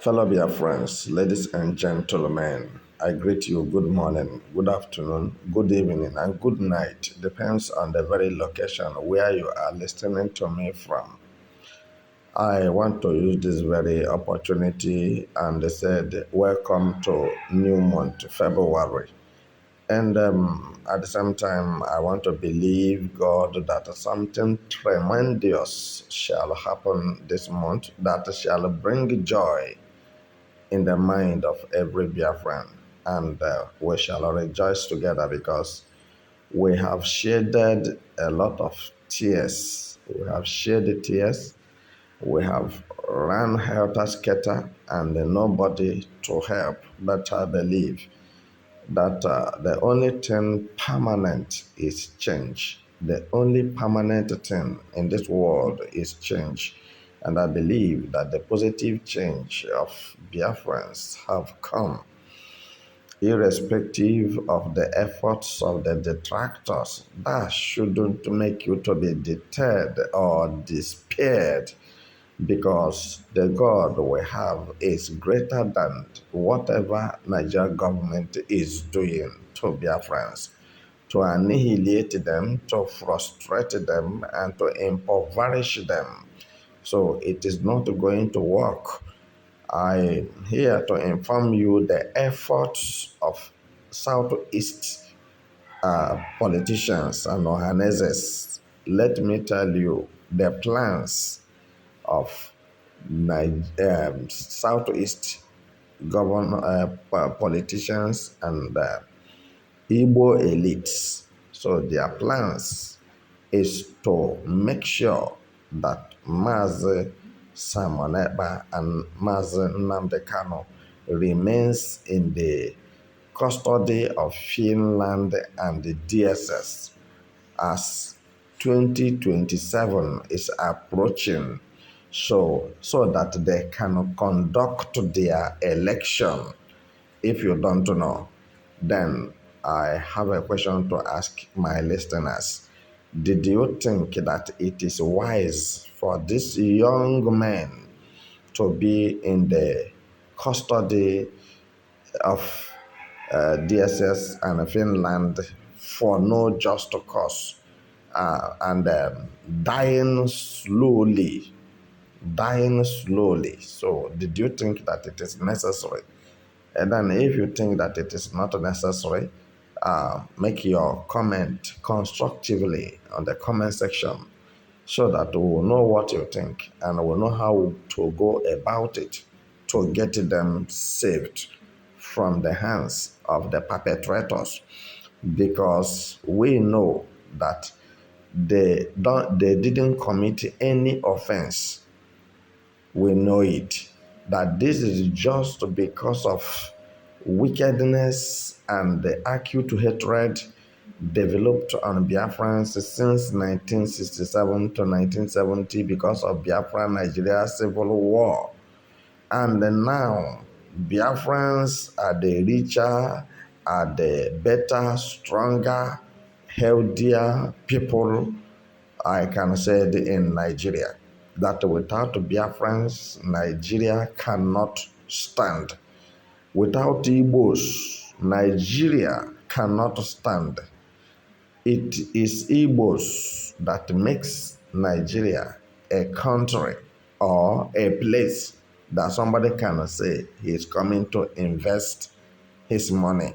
Fellow Biafrans, ladies and gentlemen, I greet you good morning, good afternoon, good evening, and good night. Depends on the very location where you are listening to me from. I want to use this very opportunity and said, welcome to new month, February. And at the same time, I want to believe God that something tremendous shall happen this month that shall bring joy in the mind of every Biafran. And we shall rejoice together because we have shedded a lot of tears. We have shed the tears. We have run helter-skelter and nobody to help. But I believe that the only thing permanent is change. The only permanent thing in this world is change. And I believe that the positive change of Biafrans have come, irrespective of the efforts of the detractors. That shouldn't make you to be deterred or despaired, because the God we have is greater than whatever Nigerian government is doing to Biafrans, to annihilate them, to frustrate them, and to impoverish them. So it is not going to work. I'm here to inform you the efforts of Southeast politicians and Ohaneses. Let me tell you the plans of Southeast politicians and Igbo elites. So their plans is to make sure that Mazi Simon Ekpa and Mazi Nnamdi Kanu remains in the custody of Finland and the DSS as 2027 is approaching, so that they can conduct their election. If you don't know, then I have a question to ask my listeners. Did you think that it is wise for these young men to be in the custody of DSS and Finland for no just cause, and dying slowly? Dying slowly. So, did you think that it is necessary? And then, if you think that it is not necessary, make your comment constructively on the comment section so that we will know what you think and we'll know how to go about it to get them saved from the hands of the perpetrators, because we know that they didn't commit any offense. We know it, that this is just because of wickedness and the acute hatred developed on Biafrans since 1967 to 1970 because of Biafra Nigeria Civil War. And now Biafrans are the richer, are the better, stronger, healthier people, I can say it, in Nigeria. That without Biafrans, Nigeria cannot stand. Without Igbos, Nigeria cannot stand. It is Igbos that makes Nigeria a country or a place that somebody can say he is coming to invest his money.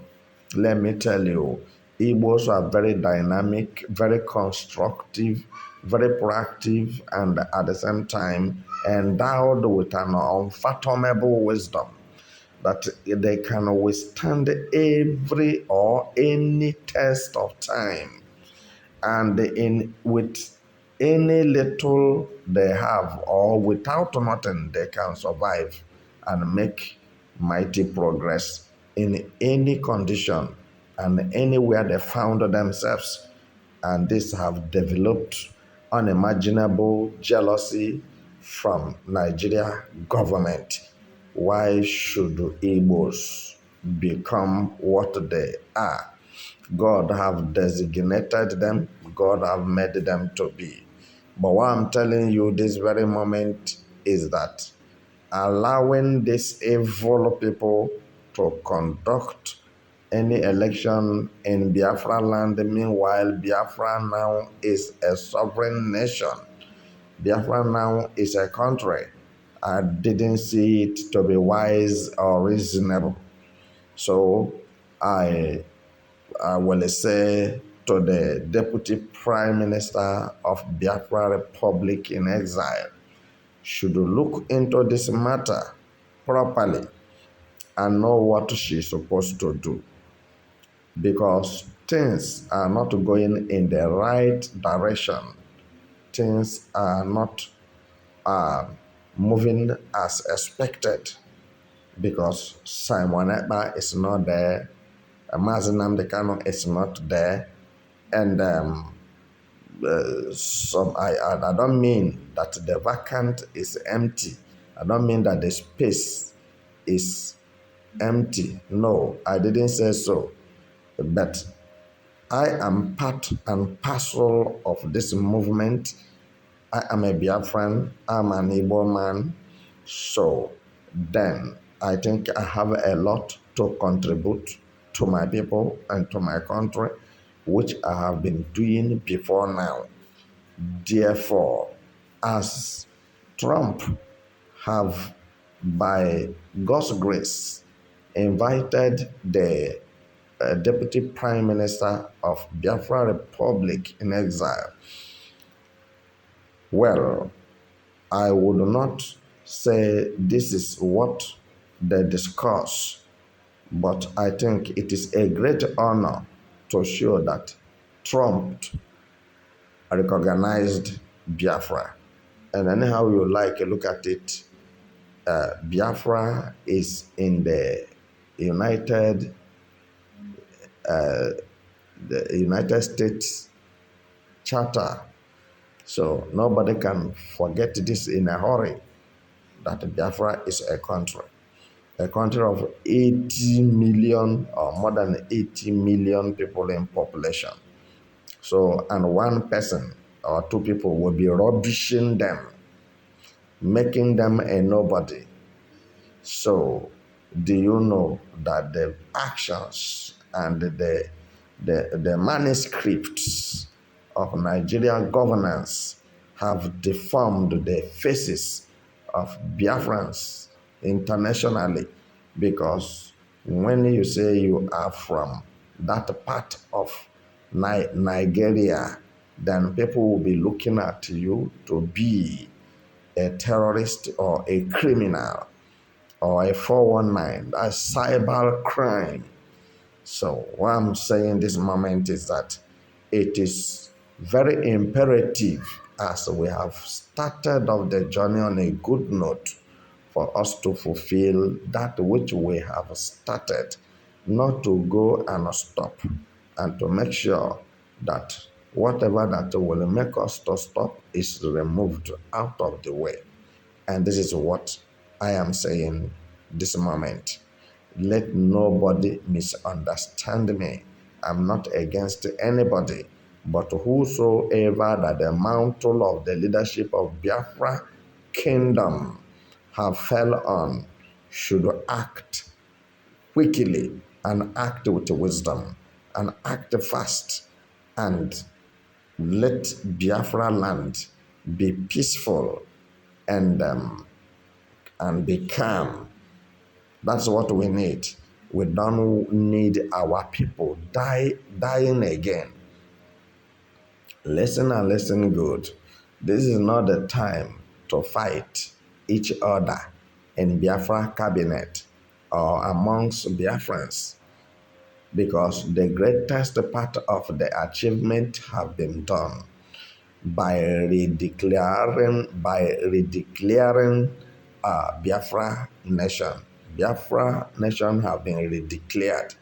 Let me tell you, Igbos are very dynamic, very constructive, very proactive, and at the same time endowed with an unfathomable wisdom that they can withstand every or any test of time, and in with any little they have or without nothing they can survive and make mighty progress in any condition and anywhere they found themselves. And this have developed unimaginable jealousy from Nigeria government. Why should Igbos become what they are? God have designated them, God have made them to be. But what I'm telling you this very moment is that allowing these evil people to conduct any election in Biafra land. Meanwhile, Biafra now is a sovereign nation. Biafra now is a country. I didn't see it to be wise or reasonable. So I will say to the Deputy Prime Minister of Biafra Republic in exile, should look into this matter properly and know what she's supposed to do, because things are not going in the right direction. Things are not moving as expected, because Simon Ekpa is not there, Mazi Nnamdi Kanu is not there, and I don't mean that the vacant is empty. I don't mean that the space is empty. No, I didn't say so. But I am part and parcel of this movement. I am a Biafran. I'm an Igbo man. So then I think I have a lot to contribute to my people and to my country, which I have been doing before now. Therefore, as Trump have, by God's grace, invited the Deputy Prime Minister of Biafra Republic in exile, well, I would not say this is what they discuss, but I think it is a great honor to show that Trump recognized Biafra. And anyhow you like look at it, Biafra is in the United States Charter. So nobody can forget this in a hurry, that Biafra is a country of 80 million or more than 80 million people in population. So, and one person or two people will be rubbishing them, making them a nobody. So, do you know that the actions and the manuscripts of Nigerian governance have deformed the faces of Biafrans internationally? Because when you say you are from that part of Nigeria, then people will be looking at you to be a terrorist or a criminal or a 419, a cyber crime. So what I'm saying this moment is that it is very imperative, as we have started off the journey on a good note, for us to fulfill that which we have started, not to go and stop, and to make sure that whatever that will make us to stop is removed out of the way. And this is what I am saying this moment. Let nobody misunderstand me. I'm not against anybody, but whosoever that the mantle of the leadership of Biafra kingdom have fell on should act quickly and act with wisdom and act fast, and let Biafra land be peaceful and be calm. That's what we need. We don't need our people dying again. Listen and listen good. This is not the time to fight each other in Biafra cabinet or amongst Biafrans, because the greatest part of the achievement have been done by redeclaring Biafra nation. Biafra nation have been redeclared.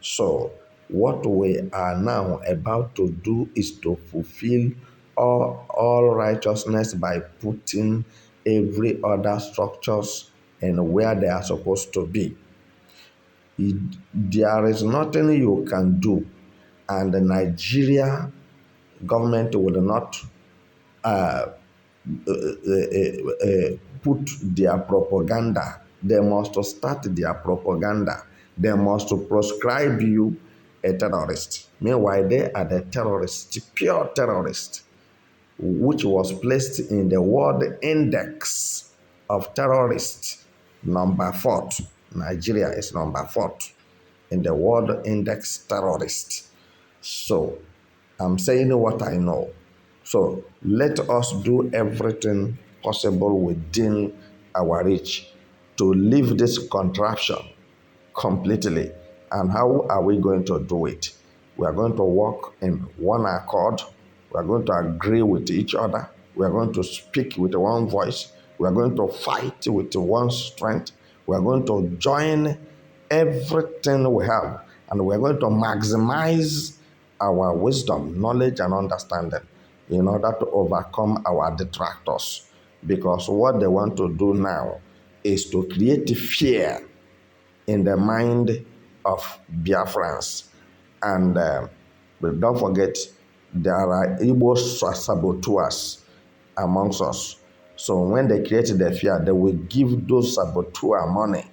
So what we are now about to do is to fulfill all righteousness by putting every other structures in where they are supposed to be. There is nothing you can do, and the Nigeria government will not put their propaganda. They must start their propaganda. They must proscribe you a terrorist. Meanwhile, they are the terrorists, pure terrorists, which was placed in the World Index of Terrorists, number 4. Nigeria is number 4 in the World Index Terrorist. So I'm saying what I know. So let us do everything possible within our reach to leave this contraption completely. And how are we going to do it? We are going to work in one accord. We are going to agree with each other. We are going to speak with one voice. We are going to fight with one strength. We are going to join everything we have, and we are going to maximize our wisdom, knowledge, and understanding in order to overcome our detractors. Because what they want to do now is to create fear in the mind of Biafrans. And but don't forget, there are Igbo saboteurs amongst us. So when they create the fear, they will give those saboteur money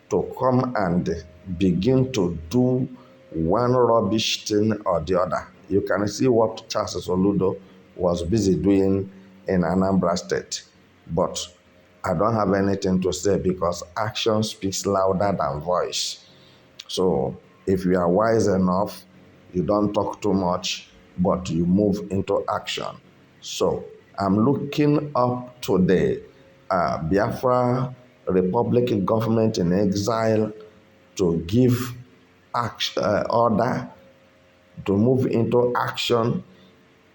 to come and begin to do one rubbish thing or the other. You can see what Charles Oludo was busy doing in Anambra State. But I don't have anything to say because action speaks louder than voice. So if you are wise enough, you don't talk too much, but you move into action. So I'm looking up to the Biafra Republic government in exile to give order to move into action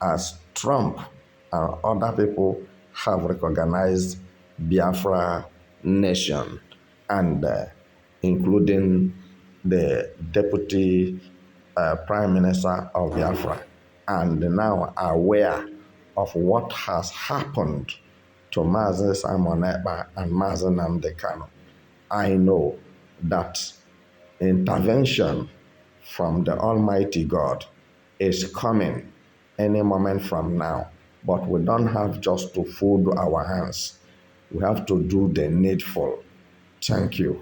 as Trump and other people have recognized Biafra nation, and including the deputy prime minister of Biafra, and now aware of what has happened to Mazi Simon Ekpa and Mazi Nnamdi Kanu. I know that intervention from the Almighty God is coming any moment from now. But we don't have just to fold our hands. We have to do the needful. Thank you.